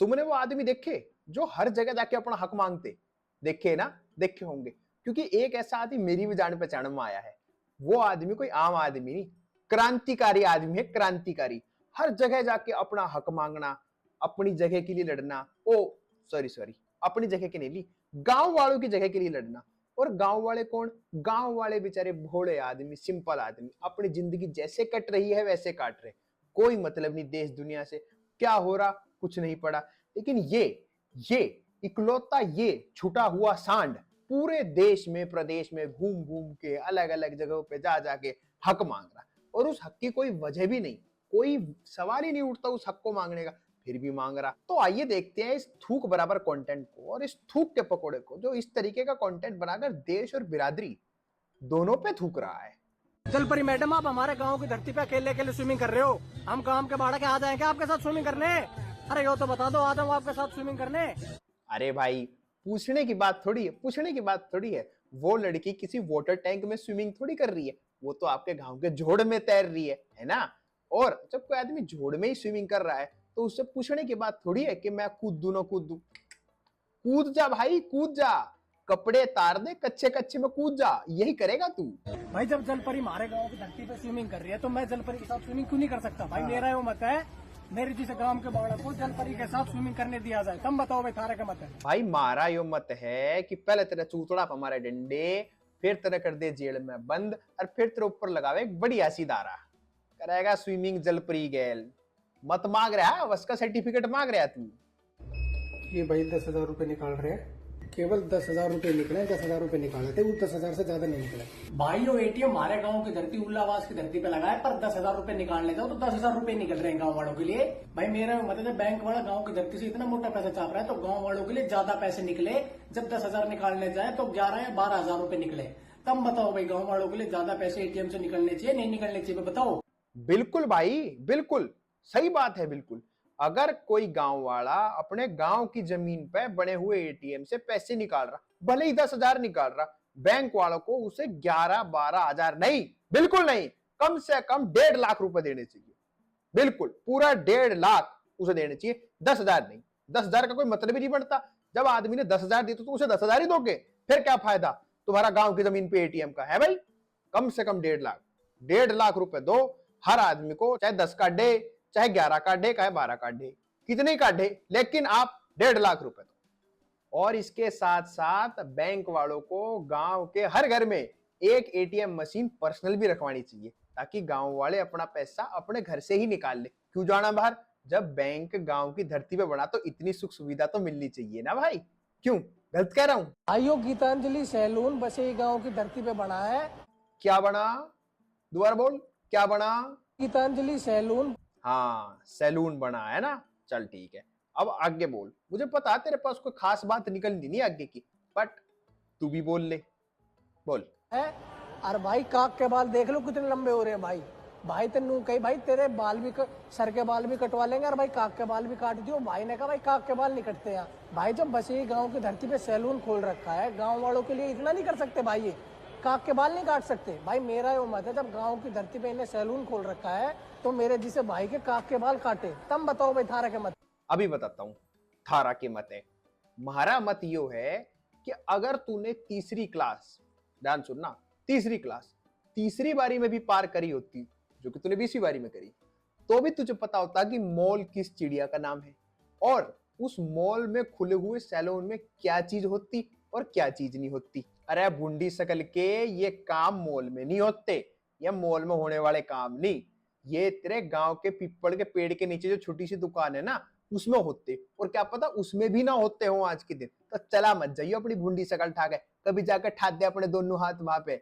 तुमने वो आदमी देखे जो हर जगह जाके अपना हक मांगते? देखे ना, देखे होंगे, क्योंकि एक ऐसा आदमी मेरी भी जान पहचान में आया है। वो आदमी कोई आम आदमी नहीं, क्रांतिकारी आदमी है, क्रांतिकारी। हर जगह जाके अपना हक मांगना, अपनी जगह के लिए लड़ना। ओ सॉरी सॉरी, अपनी जगह के नहीं ली, गांव वालों की जगह के लिए लड़ना। और गांव वाले कौन? गांव वाले बेचारे भोले आदमी, सिंपल आदमी, अपनी जिंदगी जैसे कट रही है वैसे काट रहे, कोई मतलब नहीं देश दुनिया से, क्या हो रहा कुछ नहीं पड़ा। लेकिन ये इकलौता ये छुटा हुआ सांड पूरे देश में प्रदेश में घूम घूम के अलग अलग जगहों पे जा जाके हक मांग रहा, और उस हक की कोई वजह भी नहीं, कोई सवाल ही नहीं उठता उस हक को मांगने का, फिर भी मांग रहा। तो आइए देखते हैं इस थूक बराबर कंटेंट को और इस थूक के पकोड़े को, जो इस तरीके का कंटेंट बनाकर देश और बिरादरी दोनों पे थूक रहा है। जलपरी मैडम, आप हमारे गांव की धरती पे अकेले अकेले स्विमिंग कर रहे हो। हम काम के बाड़ा के आ जाएंगे आपके साथ स्विमिंग करने? अरे यो तो बता दो, आ जाऊँ आपके साथ स्विमिंग करने? अरे भाई, पूछने की बात थोड़ी है, पूछने की बात थोड़ी है। वो लड़की किसी वाटर टैंक में स्विमिंग थोड़ी कर रही है, वो तो आपके गांव के जोड़ में तैर रही है ना। और जब कोई आदमी जोड़ में ही स्विमिंग कर रहा है तो उससे पूछने की बात थोड़ी है कि मैं कूद दूं ना कूद दूं। कूद जा भाई, कूद जा, कपड़े तार दे, कच्चे कच्चे में कूद जा, यही करेगा तू। भाई जब जलपरी हमारे गांव की धरती पे स्विमिंग कर रही है तो मैं जलपरी के साथ स्विमिंग क्यों नहीं कर सकता? भाई मेरा यो मत है, मेरे जिसे गांव के बाड़ा को जलपरी के साथ स्विमिंग करने दिया जाए। तुम बताओ भाई, थारा का मत है? भाई मारा यो मत है कि पहले तेरा चूतड़ा पर हमारे डंडे, फिर तेरा कर दे जेल में बंद, और फिर तेरे ऊपर लगावे एक बढ़िया सी दारा, करेगा स्विमिंग जलपरी गैल। मत मांग रहा है, बस का सर्टिफिकेट मांग रहा है तू। ये भाई 10,000 रूपए निकाल रहे हैं, केवल 10,000 रूपए निकले। 10,000 रूपए निकाले थे, वो 10,000 से ज्यादा नहीं निकले। भाई यो एटीएम हमारे गांव की धरती उल्लाबाद की धरती पे लगा है, पर 10,000 रूपए निकालने जाओ तो 10,000 रूपए निकल रहे हैं गांव वालों के लिए। भाई मेरा मतलब बैंक वाला गांव की धरती से इतना मोटा पैसा चाप रहा है तो गांव वालों के लिए ज्यादा पैसे निकले। जब 10,000 निकालने जाए तो 11 या 12,000 रूपए निकले। तब बताओ भाई, गाँव वालों के लिए ज्यादा पैसे एटीएम से निकलने चाहिए नहीं निकलने चाहिए? बताओ। बिल्कुल भाई, बिल्कुल सही बात है, बिल्कुल। अगर कोई गांव वाला अपने गांव की जमीन पे बने हुए एटीएम से पैसे निकाल रहा, भले ही 10,000 निकाल रहा, बैंक वालों को उसे 11-12 हजार नहीं, बिल्कुल नहीं, कम से कम 1.5 लाख रुपए देने चाहिए। बिल्कुल पूरा 1.5 लाख उसे देने चाहिए, 10,000 नहीं। 10,000 का कोई मतलब ही नहीं बनता। जब आदमी ने 10,000 दी तो उसे 10,000 ही दोगे, फिर क्या फायदा तुम्हारा गांव की जमीन पे एटीएम का है भाई? कम से कम 1.5 लाख, 1.5 लाख रुपए दो हर आदमी को, चाहे 10 काटे, चाहे 11 काटे, चाहे 12 काटे, कितने काटे, लेकिन आप 1.5 लाख रुपए दो। और इसके साथ साथ बैंक वालों को गांव के हर घर में एक एटीएम मशीन पर्सनल भी रखवानी चाहिए, ताकि गांव वाले अपना पैसा अपने घर से ही निकाल ले, क्यों जाना बाहर। जब बैंक गांव की धरती पे बना तो इतनी सुख सुविधा तो मिलनी चाहिए ना भाई, क्यों गलत कह रहा हूं? आइयो गीतांजलि सैलून बसे गांव की धरती पे बना है। क्या बना? दोबारा बोल, क्या बना? गीतांजलि सैलून। हाँ, सैलून बना है ना, चल ठीक है। अब आगे बोल, मुझे पता है तेरे पास कोई खास बात निकलनी नहीं आगे की, बट तू भी बोल ले, बोल। है अरे भाई, काक के बाल देख लो कितने लंबे हो रहे हैं भाई। भाई तेनू कही भाई तेरे बाल भी सर के बाल भी कटवा लेंगे और भाई काक के बाल भी काट दियो। भाई ने कहा भाई काक के बाल नहीं कटते हैं। भाई जब बसी गांव की धरती पे सैलून खोल रखा है, गांव वालों के लिए इतना नहीं कर सकते भाई? ये काक के बाल नहीं काट सकते? भाई मेरा ये मत है, जब गांव की धरती पे इन्हें सैलून खोल रखा है तो मेरे जिसे भाई के काक के बाल काटे। तब बताओ भाई, थारा के मत? अभी बताता हूं थारा के मत है। हमारा मत यो है कि अगर तूने तीसरी क्लास, ध्यान सुनना, तीसरी क्लास तीसरी बारी में भी पार करी होती, जो कि तूने 20वीं बारी में करी, तो भी तुझे पता होता कि मॉल किस चिड़िया का नाम है, और उस मॉल में खुले हुए सैलून में क्या चीज होती और क्या चीज नहीं होती। अरे भुंडी शकल के, ये काम मॉल में नहीं होते, ये मॉल में होने वाले काम नहीं, ये तेरे गांव के पीपल के पेड़ के नीचे जो छोटी सी दुकान है ना, उसमें होते। और क्या पता उसमें भी ना होते हो आज के दिन, तो चला मत जाइयो अपनी भुंडी शकल ठा के, कभी जाकर ठाक दे अपने दोनों हाथ वहां पे,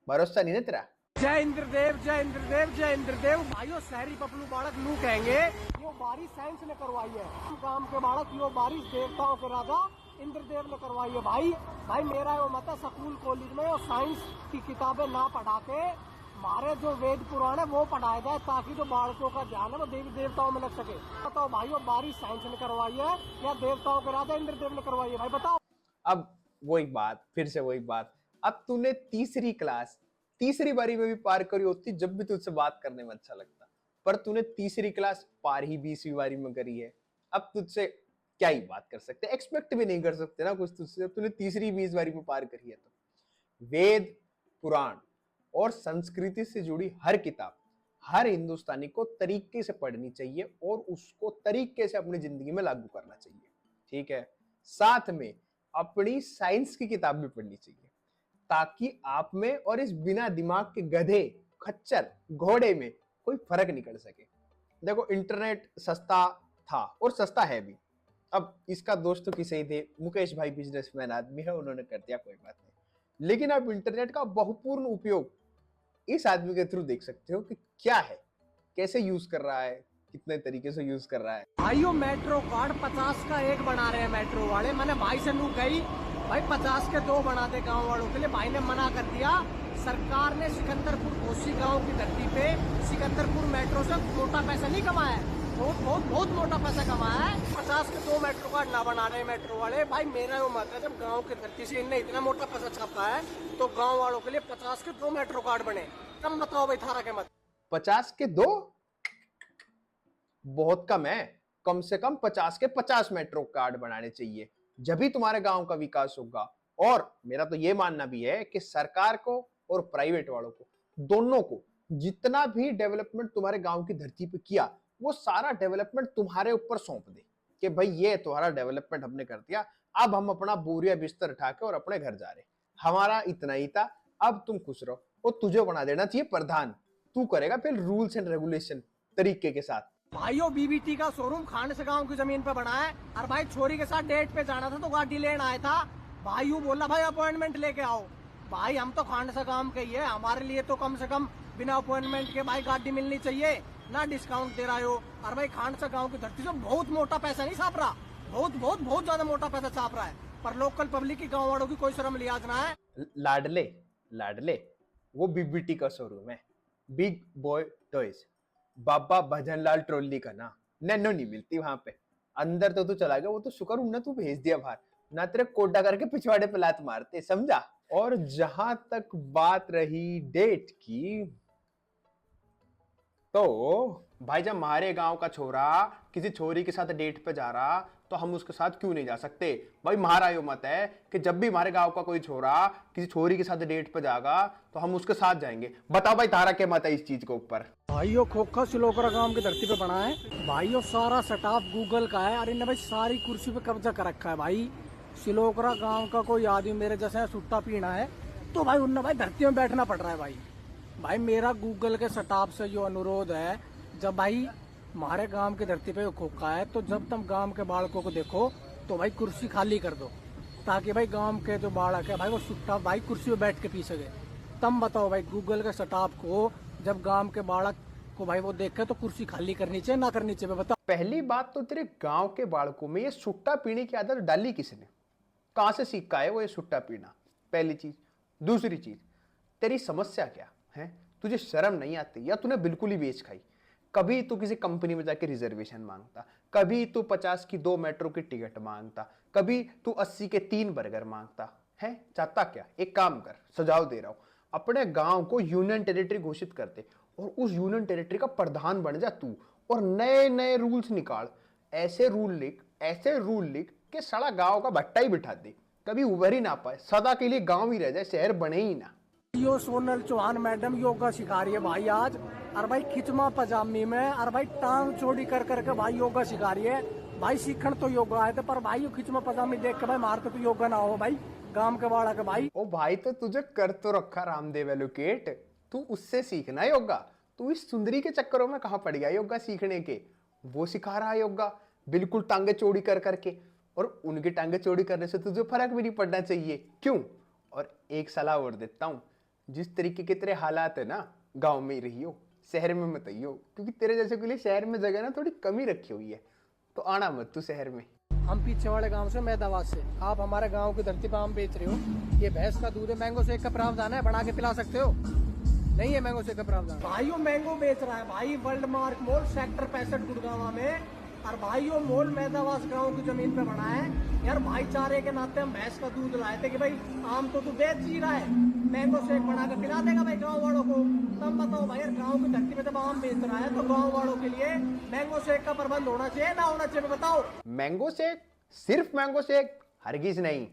भरोसा नहीं ना तेरा। जय इंद्रदेव, जय इंद्रदेव, जय इंद्रदेव। भाइयों शहरी पपलू बालक लू कहेंगे, यो बारिश साइंस ने करवाई है। गांव के बालक यो बारिश देवताओं के राजा इंद्रदेव ने करवाई है। भाई मेरा यो मत है, स्कूल कॉलेज में साइंस की किताबें ना पढ़ा के हमारे जो वेद पुराण है वो पढ़ाया जाए, ताकि जो बालकों का ध्यान है वो देवी देवताओं में लग सके। बताओ भाइयों, बारिश साइंस ने करवाई है या देवताओं के राजा इंद्रदेव ने करवाई है? भाई बताओ। अब वही बात, फिर से वही बात। अब तूने तीसरी क्लास तीसरी बारी में भी पार करी होती, जब भी तुझसे बात करने में अच्छा लगता, पर तूने तीसरी क्लास पार ही 20वीं बारी में करी है। अब तुझसे क्या ही बात कर सकते, एक्सपेक्ट भी नहीं कर सकते ना कुछ तुझसे, तूने तीसरी 20 बारी में पार करी है। तो वेद, पुराण और संस्कृति से जुड़ी हर किताब हर हिंदुस्तानी को तरीके से पढ़नी चाहिए और उसको तरीके से अपनी जिंदगी में लागू करना चाहिए, ठीक है। साथ में अपनी साइंस की किताब भी पढ़नी चाहिए, ताकि आप में और इस बिना दिमाग के गधे, खच्चर, घोड़े में कोई फर्क निकल सके। देखो, इंटरनेट सस्ता था और सस्ता है भी। अब इसका दोस्त तो किसे ही थे, मुकेश भाई बिजनेसमैन आदमी है, उन्होंने कर दिया, कोई बात नहीं। लेकिन आप इंटरनेट का बहुपूर्ण उपयोग इस आदमी के थ्रू देख सकते हो कि क्या है, कैसे यूज कर रहा है, कितने तरीके से यूज कर रहा है। भाइयों मेट्रो कार्ड 50 का एक बना रहे हैं मेट्रो वाले। मैंने भाई से नू कही भाई 50 के 2 बना दे गाँव वालों के लिए। भाई ने मना कर दिया। सरकार ने सिकंदरपुर घोसी गाँव की धरती पे सिकंदरपुर मेट्रो से मोटा पैसा नहीं कमाया है, बहुत मोटा पैसा कमाया है। 50 के 2 मेट्रो कार्ड ना बना रहे मेट्रो वाले। भाई मेरा वो मत है, जब गांव की धरती से इनने इतना मोटा पैसा छापा है तो गांव वालों के लिए 50 के 2 मेट्रो कार्ड बने। कम बताओ भाई थारा के मत। 50 के 2 बहुत कम है, कम से कम 50 के 50 मेट्रो कार्ड बनाने चाहिए, जब भी तुम्हारे गांव का विकास होगा। और मेरा तो ये मानना भी है कि सरकार को और प्राइवेट वालों को, दोनों को, जितना भी डेवलपमेंट तुम्हारे गांव की धरती पे किया, वो सारा डेवलपमेंट तुम्हारे ऊपर सौंप दे कि भाई ये तुम्हारा डेवलपमेंट हमने कर दिया, अब हम अपना बोरिया बिस्तर उठा के और अपने घर जा रहे, हमारा इतना ही था, अब तुम खुश रहो। और तुझे बना देना चाहिए प्रधान, तू करेगा फिर रूल्स एंड रेगुलेशन तरीके के साथ। भाइयों बीबीटी का शोरूम खांड से गांव की जमीन पे बना है। और भाई छोरी के साथ डेट पे जाना था तो गाड़ी लेने आया था। भाई बोला भाई अपॉइंटमेंट लेके आओ। भाई हम तो खांड से गांव के ही है, हमारे लिए तो कम से कम बिना अपॉइंटमेंट के भाई गाड़ी मिलनी चाहिए, ना डिस्काउंट दे रहा हो। और भाई खांड से गांव की धरती से बहुत मोटा पैसा नहीं छाप रहा, बहुत ज्यादा मोटा पैसा छाप रहा है, पर लोकल पब्लिक की, गाँव वालों की कोई शर्म लिहाज ना है। लाडले वो बीबीटी का शोरूम है, बिग बॉय टॉयज, बाबा भजनलाल ट्रॉली का ना, नैनो नहीं मिलती वहां पे। अंदर तो तू चला गया, वो तो शुक्र ना तू भेज दिया बाहर, ना तेरे कोटा करके पिछवाड़े पे लात मारते, समझा। और जहां तक बात रही डेट की, तो भाई जब हमारे गांव का छोरा किसी छोरी के साथ डेट पे जा रहा तो हम उसके साथ क्यों नहीं जा सकते। भाई हमारा यो मत है कि जब भी हमारे गांव का कोई छोरा किसी छोरी के साथ डेट पे जाएगा तो हम उसके साथ जाएंगे। बताओ भाई तारा क्या मत है इस चीज के ऊपर। भाइयों खोखा सिलोकरा गांव की धरती पे बना है। भाइयों सारा स्टाफ गूगल का है और इन्हें भाई सारी कुर्सी पे कब्जा कर रखा है। भाई सिलोकरा गांव का कोई आदमी मेरे जैसा सुट्टा पीना है तो भाई उन्हें भाई धरती में बैठना पड़ रहा है। भाई मेरा गूगल के स्टाफ से जो अनुरोध है, जब भाई हमारे गांव की धरती पे खोखा है तो जब तुम गांव के बालकों को देखो तो भाई कुर्सी खाली कर दो, ताकि भाई गांव के जो बालक है भाई वो सुट्टा भाई कुर्सी पे बैठ के पी सके। तुम बताओ भाई गूगल के स्टाफ को जब गांव के बालक को भाई वो देखे तो कुर्सी खाली करनी चाहिए ना करनी चाहिए, बताओ। पहली बात तो तेरे गांव के बालकों में ये सुट्टा पीने की आदत डाली किसने, कहां से सीखा है वो ये सुट्टा पीना, पहली चीज। दूसरी चीज, तेरी समस्या क्या है, तुझे शर्म नहीं आती या तूने बिल्कुल ही बेच खाई। कभी तू किसी कंपनी में जाके रिजर्वेशन मांगता, कभी तू 50 की 2 मेट्रो की टिकट मांगता, कभी तू 80 के 3 बर्गर मांगता है। चाहता क्या, एक काम कर, सुझाव दे रहा हूं, अपने गांव को यूनियन टेरिटरी घोषित कर दे और उस यूनियन टेरिटरी का प्रधान बन जा तू, और नए नए रूल्स निकाल। ऐसे रूल लिख के सारा गांव का भट्टा ही बिठा दे, कभी उभर ही ना पाए, सदा के लिए गांव ही रह जाए, शहर बने ही ना। यो सोनल चौहान मैडम योगा सिखा रही है भाई आज, और भाई खिचमा पजामी में और भाई टांग चोड़ी कर करके भाई योगा सिखा रही है। भाई सीखण तो योगा आए थे, पर भाई यो खिचमा पजामी देख के भाई मारते तो योगा ना हो भाई गांव के बाड़ा के भाई। ओ भाई तो तुझे कर तो रखा रामदेव एलोकेट, तू उससे सीखना योगा। तू इस सुंदरी के चक्करों में कहां पड़ गया योगा सीखने के, वो सिखा रहा है योगा बिल्कुल टांगे चौड़ी कर करके, और उनकी टांगे चौड़ी करने से तुझे फर्क भी नहीं पड़ना चाहिए, क्यों। और एक सलाह और देता हूं, जिस तरीके के तेरे हालात है ना, गांव में ही रहियो, शहर में मत आइयो, क्योंकि तेरे जैसे के लिए शहर में जगह ना थोड़ी कमी रखी हुई है, तो आना मत तू शहर में। हम पीछे वाले गांव से मैदावाद से, आप हमारे गांव की धरती पर आम बेच रहे हो। ये भैंस का दूध है, मैंगो शेक का प्रावधान है, बना के पिला सकते हो। नहीं है मैंगो शेक का प्रावधान। भाइयों मैंगो बेच रहा है भाई world mark mall sector 65 Gurgaon में। और भाई वो मोल मैदावास गांव की जमीन पे बना है यार। भाईचारे के नाते हम भैंस का दूध लाए थे कि भाई आम तो तू बेच ही रहा है, मैंगो शेक बना के पिला देगा भाई गांव वालों को। तब बताओ भाई यार, गांव की धरती पे जब आम बेच रहा है तो गांव वालों के लिए मैंगो शेक का प्रबंध होना चाहिए ना होना चाहिए, बताओ। Mango shake? सिर्फ मैंगो शेक? हरगिज नहीं।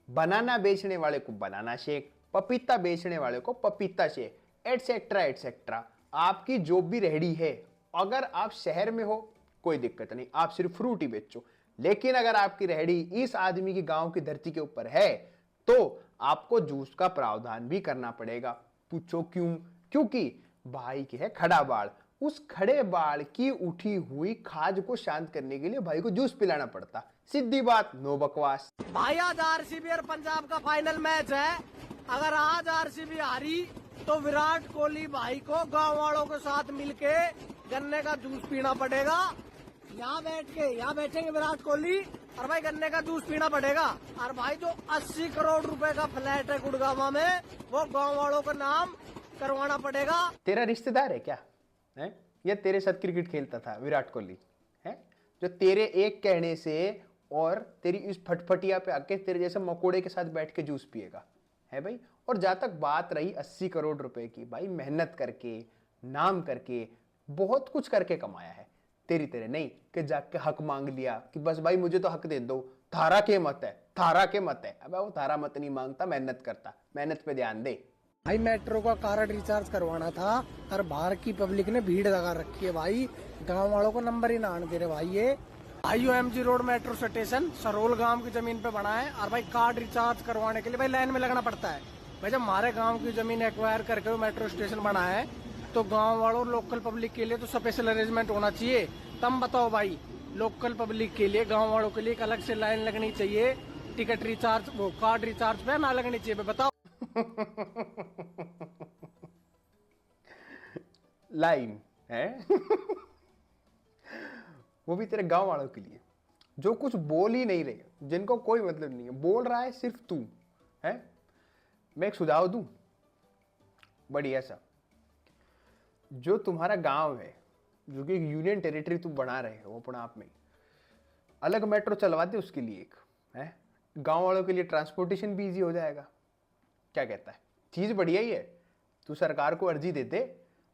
बनाना बेचने वाले को बनाना शेक, पपीता बेचने वाले को पपीता शेक, एटसेट्रा एटसेट्रा। आपकी जो भी रेहड़ी है, अगर आप शहर में हो कोई दिक्कत नहीं, आप सिर्फ फ्रूट ही बेचो। लेकिन अगर आपकी रेहड़ी इस आदमी की गांव की धरती के ऊपर है तो आपको जूस का प्रावधान भी करना पड़ेगा। पूछो क्यों? क्योंकि भाई की है खड़ा बाढ़, उस खड़े बाढ़ की उठी हुई खाज को शांत करने के लिए भाई को जूस पिलाना पड़ता। सीधी बात, नो बकवास। भाई आज आरसीबी और पंजाब का फाइनल मैच है। अगर आज आरसीबी हारी तो विराट कोहली भाई को गांव वालों के साथ मिलके गन्ने का जूस पीना पड़ेगा। यहाँ बैठेंगे विराट कोहली और भाई गन्ने का जूस पीना पड़ेगा। और भाई जो 80 करोड़ रुपए का फ्लैट है गुड़गांव में, वो गांव वालों का नाम करवाना पड़ेगा। तेरा रिश्तेदार है क्या? है या तेरे साथ क्रिकेट खेलता था विराट कोहली? है जो तेरे एक कहने से और तेरी इस फटफटिया पे आके तेरे जैसे मकोड़े के साथ बैठ के जूस पिएगा? है भाई। और जहां तक बात रही 80 करोड़ रुपए की, भाई मेहनत करके, नाम करके, बहुत कुछ करके कमाया है। तेरी तेरे नहीं कि जाके हक मांग लिया कि बस भाई मुझे तो हक दे दो, थारा के मत है, थारा के मत है। अब वो थारा मत नहीं मांगता, मेहनत करता, मेहनत पे ध्यान दे। भाई मेट्रो का कार्ड रिचार्ज करवाना था और बाहर की पब्लिक ने भीड़ लगा रखी है भाई, गांव वालों को नंबर ही ना आने दे रहे भाई। ये IOMG road metro station Sarol गांव की जमीन पे बना है और भाई कार्ड रिचार्ज करवाने के लिए भाई लाइन में लगना पड़ता है। भाई जब हमारे गांव की जमीन एक्वायर करके वो मेट्रो स्टेशन बना है तो गांव वालों लोकल पब्लिक के लिए तो स्पेशल अरेंजमेंट होना चाहिए। तब बताओ भाई, लोकल पब्लिक के लिए, गांव वालों के लिए एक अलग से लाइन लगनी चाहिए, टिकट रिचार्ज, वो कार्ड रिचार्ज पे ना लगनी चाहिए, बताओ। लाइन है वो भी तेरे गांव वालों के लिए जो कुछ बोल ही नहीं रहे, जिनको कोई मतलब नहीं है, बोल रहा है सिर्फ तू है। मैं एक सुझाव दूं बढ़िया सा। जो तुम्हारा गांव है, जो कि यूनियन टेरिटरी तुम बना रहे हो अपने आप में, अलग मेट्रो चलवा दे उसके लिए एक, है गांव वालों के लिए ट्रांसपोर्टेशन भी इजी हो जाएगा। क्या कहता है? चीज बढ़िया ही है। तू सरकार को अर्जी दे दे,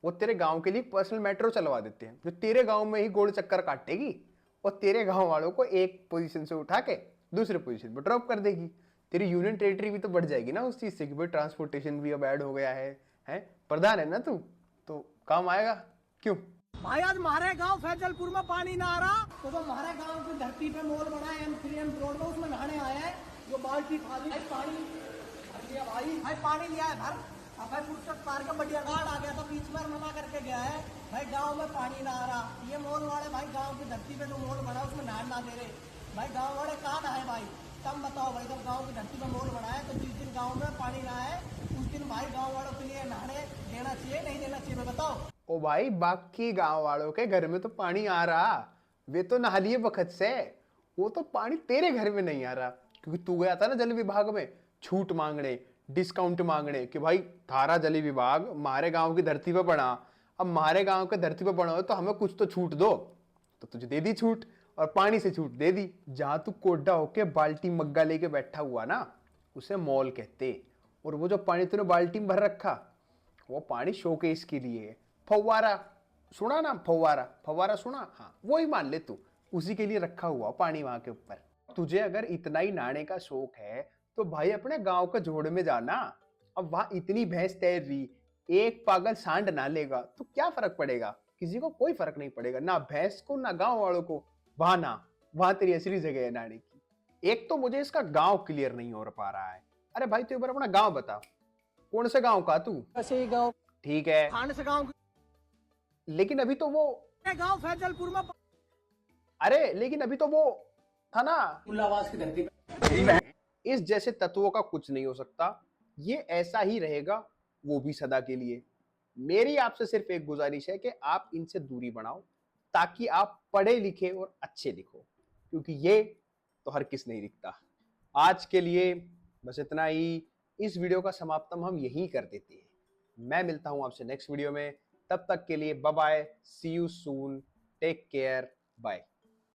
वो तेरे गांव के लिए पर्सनल मेट्रो चलवा देते हैं जो तेरे गांव में ही गोल चक्कर काटेगी और तेरे गांव वालों को एक पोजीशन से उठा के दूसरे पोजीशन पर ड्रॉप कर देगी। तेरी यूनियन टेरिटरी भी तो बढ़ जाएगी ना उस चीज से कि भाई ट्रांसपोर्टेशन भी अब ऐड हो गया है? प्रधान है ना तू, तो काम आएगा। क्यों भाई आज हमारे गांव फैजलपुर में पानी ना आ रहा तो जो हमारे गांव की धरती पे मोल बना है M3M रोड में, उसमें नहाने आया है जो बाल्टी खाली पानी भाई पानी लिया है भर। अब भाई फुर्सत पार का बढ़िया गार्ड आ गया तो बीच में मना करके गया है भाई गांव में पानी ना आ रहा। ये मोल वाले भाई गांव की धरती पे जो मोल बना उसमें नहाने ना दे रहे भाई, गांव वाले कहाँ नहाए भाई? तब बताओ भाई, जब गांव की धरती पे मोल बना है तो जिस दिन गांव में पानी ना आए उस दिन भाई गांव वालों के लिए नहाने देना चाहिए नहीं देना चाहिए, बताओ। ओ भाई, बाकी गांव वालों के घर में तो पानी आ रहा, वे तो नहा लिए वक्त से। वो तो पानी तेरे घर में नहीं आ रहा क्योंकि तू गया था ना जल विभाग में छूट मांगने, डिस्काउंट मांगने कि भाई थारा जल विभाग हमारे गांव की धरती पे बना, अब हमारे गांव की धरती पे बना हो तो हमें कुछ तो छूट दो। तो तुझे दे दी छूट और पानी से छूट दे दी। जहां तू कोड्डा होके बाल्टी मग्गा लेके बैठा हुआ ना, उसे मॉल कहते। और वो जो पानी तूने बाल्टी में भर रखा वो पानी शोकेस के लिए है। फव्वारा सुना ना? फव्वारा सुना? हाँ, वो ही मान ले तू, उसी के लिए रखा हुआ पानी वहां के ऊपर। तुझे अगर इतना ही नहाने का शौक है तो भाई अपने गांव के जोड़ में जाना। अब वहां इतनी भैंस तैर रही, एक पागल सांड ना लेगा तो क्या फर्क पड़ेगा? किसी को कोई फर्क नहीं पड़ेगा, ना भैंस को ना गांव वालों को। वहां तेरी असली जगह है नहाने की। एक तो मुझे इसका गांव क्लियर नहीं हो पा रहा है। अरे भाई तू एक बार अपना गांव बता, कौन से गांव का तू? ऐसे गांव ठीक है, खान से गांव, लेकिन अभी तो वो गांव फैजलपुर में। अरे लेकिन अभी तो वो था ना उल्लावास की धरती पे। इस जैसे तत्वों का कुछ नहीं हो सकता, ये ऐसा ही रहेगा, वो भी सदा के लिए। मेरी आपसे सिर्फ एक गुजारिश है कि आप इनसे दूरी बनाओ ताकि आप पढ़े लिखे और अच्छे दिखो, क्योंकि ये तो हर किस नहीं दिखता। आज के लिए बस इतना ही। इस वीडियो का समाप्तम हम यहीं कर देते हैं। मैं मिलता हूं आपसे नेक्स्ट वीडियो में, तब तक के लिए bye bye, see you soon, take care, bye.